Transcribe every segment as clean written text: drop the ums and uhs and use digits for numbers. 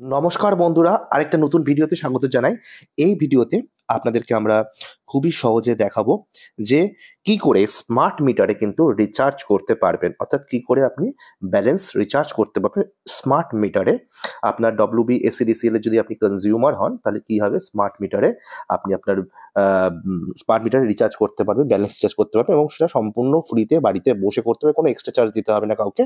নমস্কার বন্ধুরা, আরেকটা নতুন ভিডিওতে স্বাগত জানাই। এই ভিডিওতে আপনাদেরকে আমরা খুবই সহজে দেখাবো যে কি করে স্মার্ট মিটারে কিন্তু রিচার্জ করতে পারবেন। অর্থাৎ কি করে আপনি ব্যালেন্স রিচার্জ করতে পারবেন স্মার্ট মিটারে। আপনার WBSEDCL এর যদি আপনি কনজিউমার হন তাহলে কি হবে, স্মার্ট মিটারে আপনি আপনার স্মার্ট মিটারে রিচার্জ করতে পারবেন, ব্যালেন্স রিচার্জ করতে পারবেন এবং সেটা সম্পূর্ণ ফ্রিতে বাড়িতে বসে করতে হবে, কোনো এক্সট্রা চার্জ দিতে হবে না কাউকে।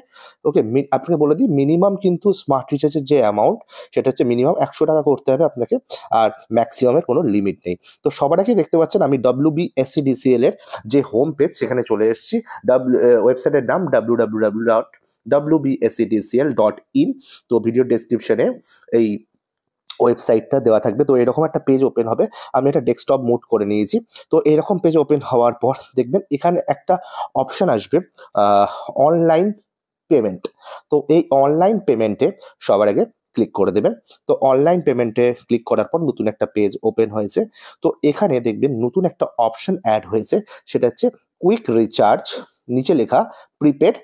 ওকে, আপনাকে বলে দিই মিনিমাম কিন্তু স্মার্ট রিচার্জের যে অ্যামাউন্ট সেটা হচ্ছে মিনিমাম 100 টাকা করতে হবে আপনাকে, আর ম্যাক্সিমামের কোনো লিমিট নেই। তো সবার আগে দেখতে পাচ্ছেন আমি WBSEDCL এর যে হোম পেজ সেখানে চলে এসেছি। ওয়েবসাইটের নাম www.wbsedcl.in। তো ভিডিও ডেসক্রিপশনে এই ওয়েবসাইটটা দেওয়া থাকবে। তো এরকম একটা পেজ ওপেন হবে। আমি এটা ডেস্কটপ মোড করে নিয়েছি। তো এরকম পেজ ওপেন হওয়ার পর দেখবেন এখানে একটা অপশন আসবে, অনলাইন পেমেন্ট। তো এই অনলাইন পেমেন্টে সবার আগে ক্লিক করে দেবেন। তো অনলাইন পেমেন্টে ক্লিক করার পর নতুন একটা পেজ ওপেন হয়েছে। তো এখানে দেখবেন নতুন একটা অপশন অ্যাড হয়েছে, সেটা হচ্ছে কুইক রিচার্জ। নিচে লেখা প্রিপেড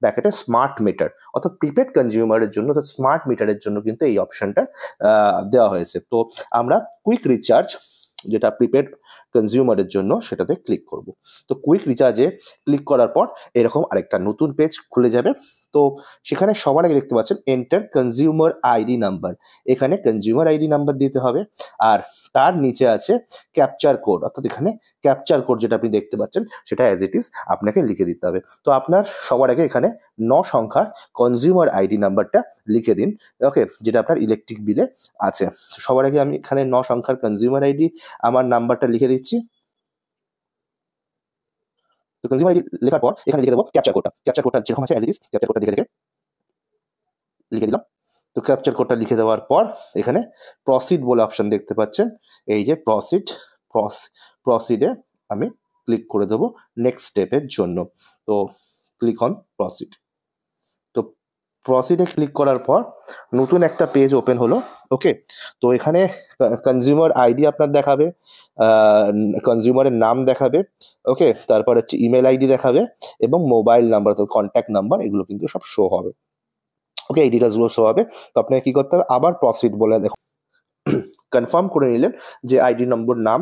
ব্র্যাকেটে স্মার্ট মিটার, অর্থাৎ প্রিপেড কনজিউমারের জন্য, অর্থাৎ স্মার্ট মিটারের জন্য কিন্তু এই অপশনটা দেওয়া হয়েছে। তো আমরা কুইক রিচার্জ, যেটা প্রিপেড কনজিউমারের জন্য, সেটাতে ক্লিক করব। তো কুইক রিচার্জে ক্লিক করার পর এরকম আরেকটা নতুন পেজ খুলে যাবে। তো সেখানে সবার আগে দেখতে পাচ্ছেন এন্টার কনজিউমার আইডি নাম্বার। এখানে কনজিউমার আইডি নাম্বার দিতে হবে, আর তার নিচে আছে ক্যাপচার কোড। অর্থাৎ এখানে ক্যাপচার কোড যেটা আপনি দেখতে পাচ্ছেন সেটা অ্যাজ ইট ইজ আপনাকে লিখে দিতে হবে। তো আপনার সবার আগে এখানে 9 সংখ্যার কনজিউমার আইডি নাম্বারটা লিখে দিন। ওকে, যেটা আপনার ইলেকট্রিক বিলে আছে। সবার আগে আমি এখানে 9 সংখ্যার কনজিউমার আইডি আমার নাম্বারটা লিখে দিচ্ছি। তো কনজিউমার আইডি লেখার পর এখানে লিখে দেবো ক্যাপচার কোডটা। ক্যাপচার কোডটা যেরকম আছে অ্যাজ ইট ইজ ক্যাপচার কোডটা লিখে দিলাম। তো ক্যাপচার কোডটা লিখে দেওয়ার পর এখানে প্রসিড বলে অপশন দেখতে পাচ্ছেন। এই যে প্রসিডে আমি ক্লিক করে দেবো নেক্সট স্টেপের জন্য। তো ক্লিক অন প্রসিড। তো প্রসিডে ক্লিক করার পর নতুন একটা পেজ ওপেন হলো। ওকে, তো এখানে কনজিউমার আইডি আপনার দেখাবে, কনজিউমারের নাম দেখাবে। ওকে, তারপর হচ্ছে ইমেল আইডি দেখাবে এবং মোবাইল নাম্বার, তো কন্ট্যাক্ট নাম্বার, এগুলো কিন্তু সব শো হবে। ওকে, এই ডিটেলসগুলো শো হবে। তো আপনাকে কী করতে হবে, আবার প্রসিড বলে দেখো কনফার্ম করে নিলেন যে আইডি নম্বর, নাম,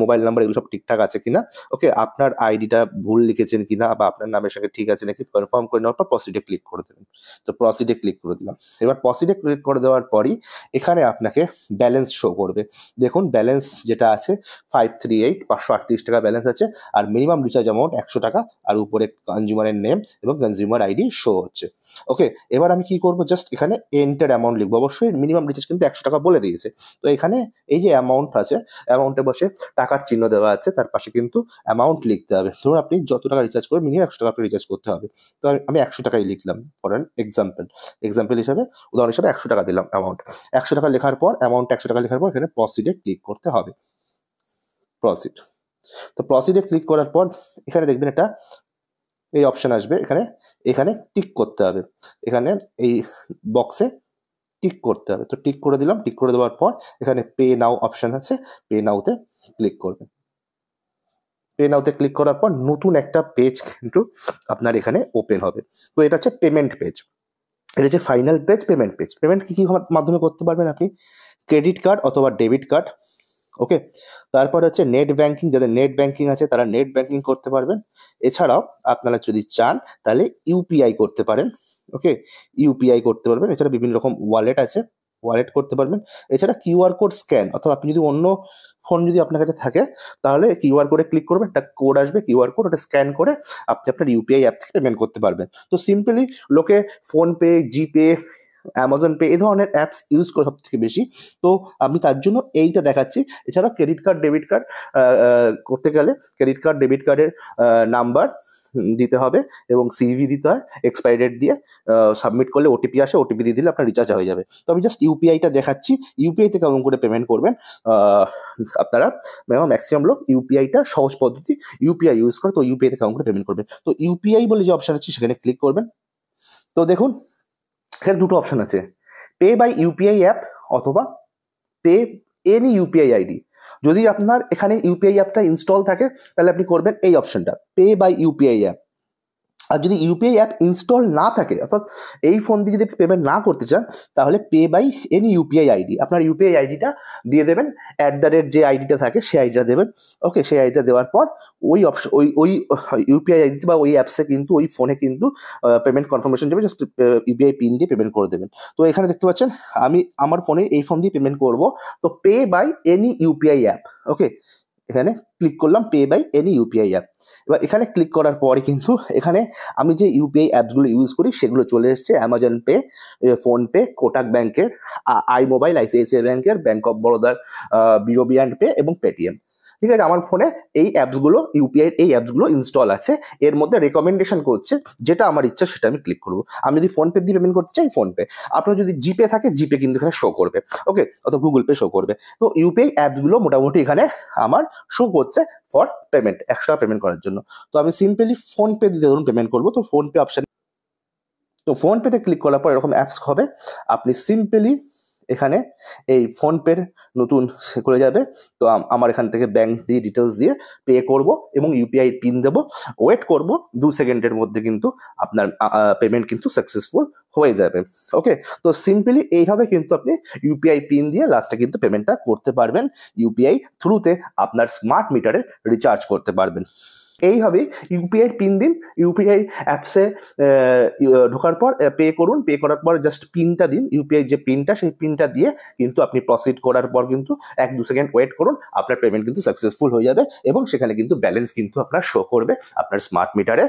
মোবাইল নাম্বার এগুলো সব ঠিকঠাক আছে কিনা। ওকে, আপনার আইডিটা ভুল লিখেছেন কিনা বা আপনার নামের সঙ্গে ঠিক আছে নাকি কনফার্ম করে নেওয়ার পর প্রসিডে ক্লিক করে দেবেন। তো প্রসিডে ক্লিক করে দিলাম। এবার প্রসিডে ক্লিক করে দেওয়ার পরই এখানে আপনাকে ব্যালেন্স শো করবে। দেখুন ব্যালেন্স যেটা আছে 538, 538 টাকা ব্যালেন্স আছে, আর মিনিমাম রিচার্জ অ্যামাউন্ট 100 টাকা, আর উপরে কনজিউমারের নেম এবং কনজিউমার আইডি শো হচ্ছে। ওকে, এবার আমি কি করব, জাস্ট এখানে এন্টার অ্যামাউন্ট লিখবো। অবশ্যই মিনিমাম রিচার্জ কিন্তু 100 টাকা বলে দিয়েছে। তো এখানে এই যে অ্যামাউন্ট আছে, অ্যামাউন্টে বসে টাকার চিহ্ন দেওয়া আছে, তার পাশে কিন্তু অ্যামাউন্ট লিখতে হবে। ধরুন আপনি যত টাকা রিচার্জ করবেন মিনিমাম 100 টাকা আপনি রিচার্জ করতে হবে। তো আমি 100 টাকাই লিখলাম ফর অ্যান এক্সাম্পল হিসাবে, উদাহরণ হিসাবে 100 টাকা দিলাম অ্যামাউন্ট। 100 টাকা লেখার পর, অ্যামাউন্ট 100 টাকা লেখার পর এখানে প্রসিডে ক্লিক করতে হবে। প্রসিড। তো প্রসিডে ক্লিক করার পর এখানে দেখবেন একটা এই অপশন আসবে, এখানে টিক করতে হবে। এখানে এই বক্সে টিক করতে হবে। তো টিক করে দিলাম। টিক করে দেওয়ার পর এখানে পে নাও অপশন আছে, পে নাওতে ক্লিক করবেন। পে নাওতে ক্লিক করার পর নতুন একটা পেজ কিন্তু আপনার এখানে ওপেন হবে। তো এটা হচ্ছে পেমেন্ট পেজ। এটা হচ্ছে final page, payment page. Payment কী মাধ্যমে করতে পারবেন আপনি, ক্রেডিট কার্ড অথবা ডেবিট কার্ড। ওকে, তারপর হচ্ছে নেট ব্যাংকিং, যাদের নেট ব্যাংকিং আছে তারা নেট ব্যাংকিং করতে পারবেন। এছাড়াও আপনারা যদি চান তাহলে ইউপিআই করতে পারেন। ওকে, ইউপিআই করতে পারবেন। এছাড়া বিভিন্ন রকম ওয়ালেট আছে, ওয়ালেট করতে পারবেন। এছাড়া কিউআর কোড স্ক্যান, অর্থাৎ আপনি যদি অন্য ফোন যদি আপনার কাছে থাকে তাহলে কিউআর কোডে ক্লিক করবেন, একটা কোড আসবে কিউআর কোড, ওটা স্ক্যান করে আপনি আপনার ইউপিআই অ্যাপ থেকে পেমেন্ট করতে পারবেন। তো সিম্পলি লোকে ফোনপে, জিপে, অ্যামাজন পে এই ধরনের অ্যাপস ইউজ করে সবথেকে বেশি। তো আমি তার জন্য এইটা দেখাচ্ছি। এছাড়াও ক্রেডিট কার্ড, ডেবিট কার্ড করতে গেলে ক্রেডিট কার্ড, ডেবিট কার্ডের নাম্বার দিতে হবে এবং সিভি দিতে হয়, এক্সপায়ারি ডেট দিয়ে সাবমিট করলে ওটিপি আসে, ওটিপি দিয়ে দিলে আপনার রিচার্জ হয়ে যাবে। তো আমি জাস্ট ইউপিআইটা দেখাচ্ছি, ইউপিআইতে কেমন করে পেমেন্ট করবেন। আপনারা ম্যাক্সিমাম লোক ইউপিআইটা সহজ পদ্ধতি, ইউপিআই ইউজ করে, তো ইউপিআইতে কেমন করে পেমেন্ট করবেন। তো ইউপিআই বলে যে অপশন আছে সেখানে ক্লিক করবেন। তো দেখুন এখানে দুটো অপশন আছে, পে বাই ইউপিআই অ্যাপ অথবা পে এনি ইউপিআই আইডি। যদি আপনার এখানে ইউপিআই অ্যাপটা ইনস্টল থাকে তাহলে আপনি করবেন এই অপশনটা, পে বাই ইউপিআই অ্যাপ। আর যদি ইউপিআই অ্যাপ ইনস্টল না থাকে, অর্থাৎ এই ফোন দিয়ে যদি পেমেন্ট না করতে চান, তাহলে pay by any UPI ID, আপনার ইউপিআই আইডিটা দিয়ে দেবেন, যে আইডিটা থাকে সেই আইডিটা দেবেন। ওকে, সেই আইডিটা দেওয়ার পর ওই অপশন ওই ইউপিআই আইডি বা ওই অ্যাপসে কিন্তু ওই ফোনে কিন্তু পেমেন্ট কনফার্মেশন যাবে, জাস্ট ইউপিআই পিন দিয়ে পেমেন্ট করে দেবেন। তো এখানে দেখতে পাচ্ছেন আমি আমার ফোনে এই ফোন দিয়ে পেমেন্ট করব, তো pay by any UPI app. Okay, এখানে ক্লিক করলাম pay by any UPI app. এবার এখানে ক্লিক করার পরে কিন্তু এখানে আমি যে ইউপিআই অ্যাপসগুলো ইউজ করি সেগুলো চলে এসছে, অ্যামাজন পে, ফোনপে, কোটাক ব্যাংকের, আই মোবাইল, আইসিআইসিআই ব্যাংকের, ব্যাংক অফ বরোদার বিওবি অ্যান্ড পে এবং পেটিএম। ঠিক আছে, আমার ফোনে এই অ্যাপসগুলো, ইউপিআই এই অ্যাপসগুলো ইনস্টল আছে। এর মধ্যে রেকমেন্ডেশন করছে, যেটা আমার ইচ্ছা সেটা আমি ক্লিক করবো। আমি যদি ফোনপে দিয়ে পেমেন্ট করতে চাই ফোনপে, আপনার যদি জিপে থাকে জিপে কিন্তু এখানে শো করবে। ওকে, অথবা গুগল পে শো করবে। তো ইউপিআই অ্যাপসগুলো মোটামুটি এখানে আমার শো করছে ফর পেমেন্ট, 100 টাকা পেমেন্ট করার জন্য। তো আমি সিম্পলি ফোনপে দিয়ে ধরুন পেমেন্ট করবো, তো ফোনপে অপশান, তো ফোনপেতে ক্লিক করার পর এরকম অ্যাপস হবে। আপনি সিম্পলি এখানে এই ফোনপের নতুন খুলে যাবে। তো আমার এখান থেকে ব্যাংক দিয়ে ডিটেলস দিয়ে পে করব এবং ইউপিআই পিন দেবো, ওয়েট করব 2 সেকেন্ডের মধ্যে কিন্তু আপনার পেমেন্ট কিন্তু সাকসেসফুল হয়ে যাবে। ওকে, তো সিম্পলি এইভাবে কিন্তু আপনি ইউপিআই পিন দিয়ে লাস্টে কিন্তু পেমেন্টটা করতে পারবেন, ইউপিআই থ্রুতে আপনার স্মার্ট মিটারে রিচার্জ করতে পারবেন। এইভাবে ইউপিআই পিন দিন, ইউপিআই অ্যাপসে ঢোকার পর পে করুন, পে করার পর জাস্ট পিনটা দিন, ইউপিআই যে পিনটা সেই পিনটা দিয়ে কিন্তু আপনি প্রসিড করার পর কিন্তু 1-2 সেকেন্ড ওয়েট করুন, আপনার পেমেন্ট কিন্তু সাকসেসফুল হয়ে যাবে এবং সেখানে কিন্তু ব্যালেন্স কিন্তু আপনার শো করবে আপনার স্মার্ট মিটারে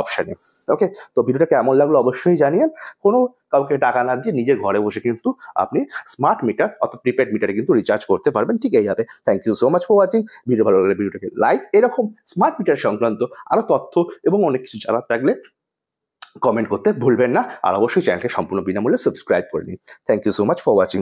অপশানে। ওকে, তো ভিডিওটা কেমন লাগলো অবশ্যই জানিয়েন। কোনো কাউকে টাকা না দিয়ে নিজের ঘরে বসে কিন্তু আপনি স্মার্ট মিটার অর্থাৎ প্রিপেড মিটারে কিন্তু রিচার্জ করতে পারবেন। ঠিক এইভাবে। Thank you so much for watching. Video ভালো লাগলে ভিডিওটাকে লাইক, এরকম স্মার্ট মিটার সংক্রান্ত আরো তথ্য এবং অনেক কিছু জানার থাকলে কমেন্ট করতে ভুলবেন না, আর অবশ্যই চ্যানেলকে সম্পূর্ণ বিনামূল্যে সাবস্ক্রাইব করে নিন। Thank you so much for watching.